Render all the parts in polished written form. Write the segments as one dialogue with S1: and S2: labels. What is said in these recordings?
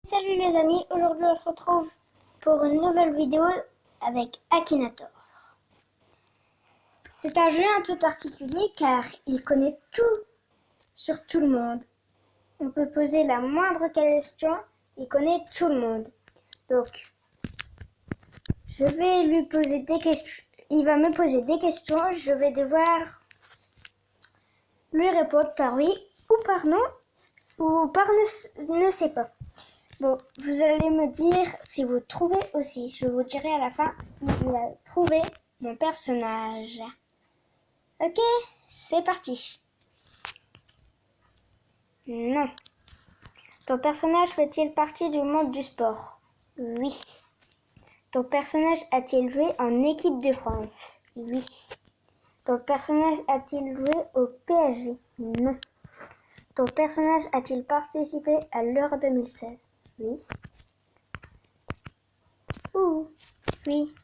S1: Salut les amis, aujourd'hui on se retrouve pour une nouvelle vidéo avec Akinator. C'est un jeu un peu particulier car il connaît tout sur tout le monde. On peut poser la moindre question, il connaît tout le monde. Donc, je vais lui poser des questions, il va me poser des questions, je vais devoir lui répondre par oui ou par non ou par ne sais pas. Bon, vous allez me dire si vous trouvez aussi. Je vous dirai à la fin s'il a trouvé mon personnage. Ok, c'est parti. Non. Ton personnage fait-il partie du monde du sport? Oui. Ton personnage a-t-il joué en équipe de France? Oui. Ton personnage a-t-il joué au PSG? Non. Ton personnage a-t-il participé à l'Euro 2016? Oui. Oui.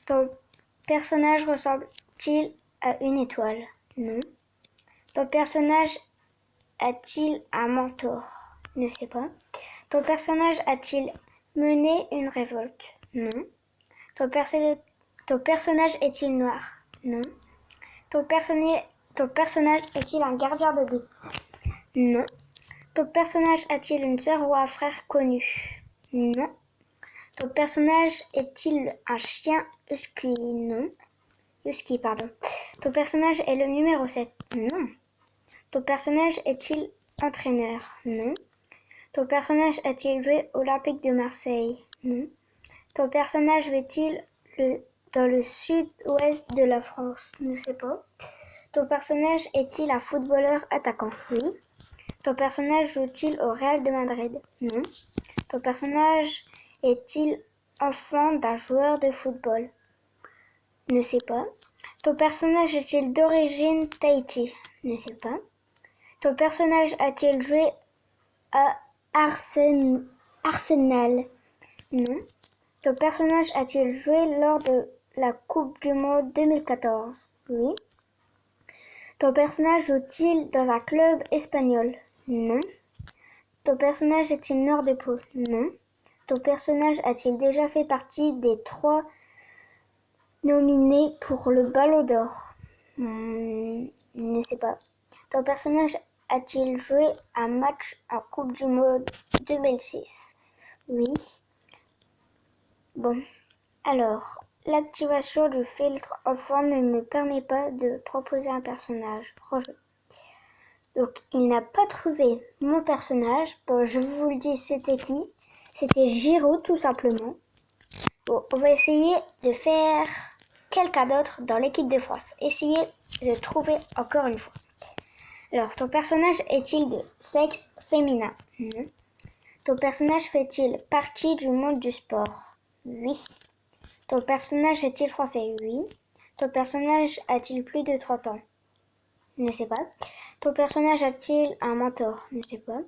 S1: Ton personnage ressemble-t-il à une étoile? Non. Ton personnage a-t-il un mentor? Ne sais pas. Ton personnage a-t-il mené une révolte? Non. Ton personnage est-il noir? Non. Ton personnage est-il un gardien de but? Non. Ton personnage a-t-il une sœur ou un frère connu? Non. Ton personnage est-il un chien husky? Non. Husky, pardon. Ton personnage est le numéro 7? Non. Ton personnage est-il entraîneur? Non. Ton personnage a-t-il joué au Olympique de Marseille? Non. Ton personnage vit-il dans le sud-ouest de la France? Je ne sais pas. Ton personnage est-il un footballeur attaquant? Oui. Ton personnage joue-t-il au Real de Madrid? Non. Ton personnage est-il enfant d'un joueur de football? Ne sais pas. Ton personnage est-il d'origine Tahiti? Ne sais pas. Ton personnage a-t-il joué à Arsenal? Non. Ton personnage a-t-il joué lors de la Coupe du Monde 2014? Oui. Ton personnage joue-t-il dans un club espagnol? Non. Ton personnage est-il nord de Pau? Non. Ton personnage a-t-il déjà fait partie des 3 nominés pour le Ballon d'Or? Ne sais pas. Ton personnage a-t-il joué un match en Coupe du Monde 2006? Oui. Bon. Alors, l'activation du filtre enfant ne me permet pas de proposer un personnage. Rejeu. Donc, il n'a pas trouvé mon personnage. Bon, je vous le dis, c'était qui? C'était Giro, tout simplement. Bon, on va essayer de faire quelqu'un d'autre dans l'équipe de France. Essayez de trouver encore une fois. Alors, ton personnage est-il de sexe féminin? Non. Ton personnage fait-il partie du monde du sport? Oui. Ton personnage est-il français? Oui. Ton personnage a-t-il plus de 30 ans? Ne sais pas. Ton personnage a-t-il un mentor? Ne sais pas.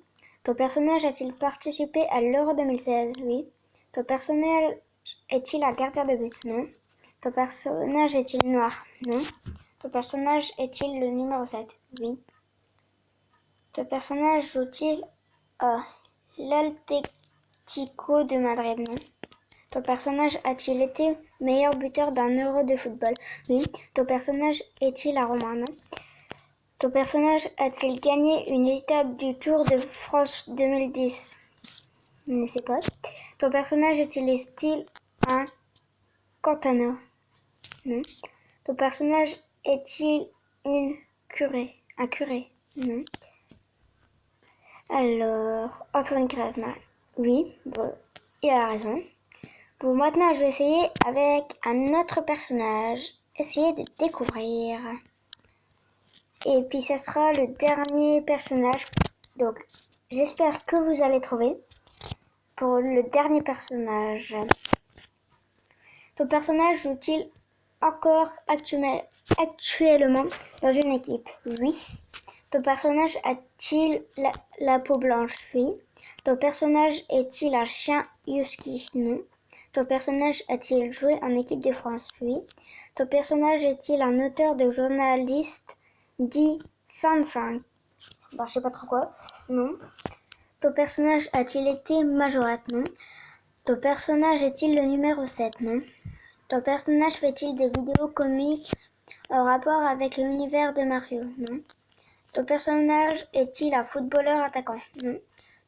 S1: Ton personnage a-t-il participé à l'Euro 2016? Oui. Ton personnage est-il un gardien de but? Non. Ton personnage est-il noir? Non. Ton personnage est-il le numéro 7? Oui. Ton personnage joue-t-il à l'Atlético de Madrid? Non. Ton personnage a-t-il été meilleur buteur d'un Euro de football? Oui. Ton personnage est-il un Romain? Non. Ton personnage a-t-il gagné une étape du Tour de France 2010? Je ne sais pas. Ton personnage est-il un Cantona? Non. Ton personnage est-il un curé? Non. Alors, Antoine Griezmann. Oui, bon, il a raison. Bon, maintenant je vais essayer avec un autre personnage. Essayer de découvrir. Et puis ça sera le dernier personnage. Donc, j'espère que vous allez trouver. Pour le dernier personnage. Ton personnage joue-t-il encore actuellement dans une équipe? Oui. Ton personnage a-t-il la peau blanche? Oui. Ton personnage est-il un chien husky? Non. Ton personnage a-t-il joué en équipe de France? Oui. Ton personnage est-il un auteur de journaliste dit science? Bon, je sais pas trop quoi. Non. Ton personnage a-t-il été majorette? Non. Ton personnage est-il le numéro 7? Non. Ton personnage fait-il des vidéos comiques en rapport avec l'univers de Mario? Non. Ton personnage est-il un footballeur attaquant? Non.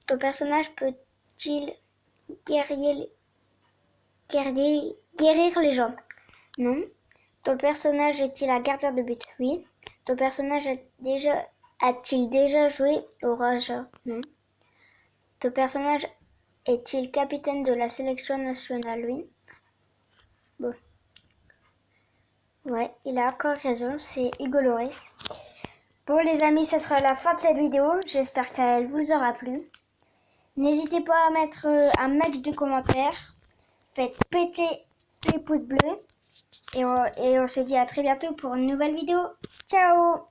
S1: Ton personnage peut-il guérir les gens? Non. Ton personnage est-il un gardien de but? Oui. Ton personnage a-t-il déjà joué au Raja? Non. Ton personnage est-il capitaine de la sélection nationale? Oui. Bon. Ouais, il a encore raison, c'est Hugo Lloris. Bon les amis, ce sera la fin de cette vidéo. J'espère qu'elle vous aura plu. N'hésitez pas à mettre un max de commentaires. Faites péter les pouces bleus. Et on se dit à très bientôt pour une nouvelle vidéo. Ciao!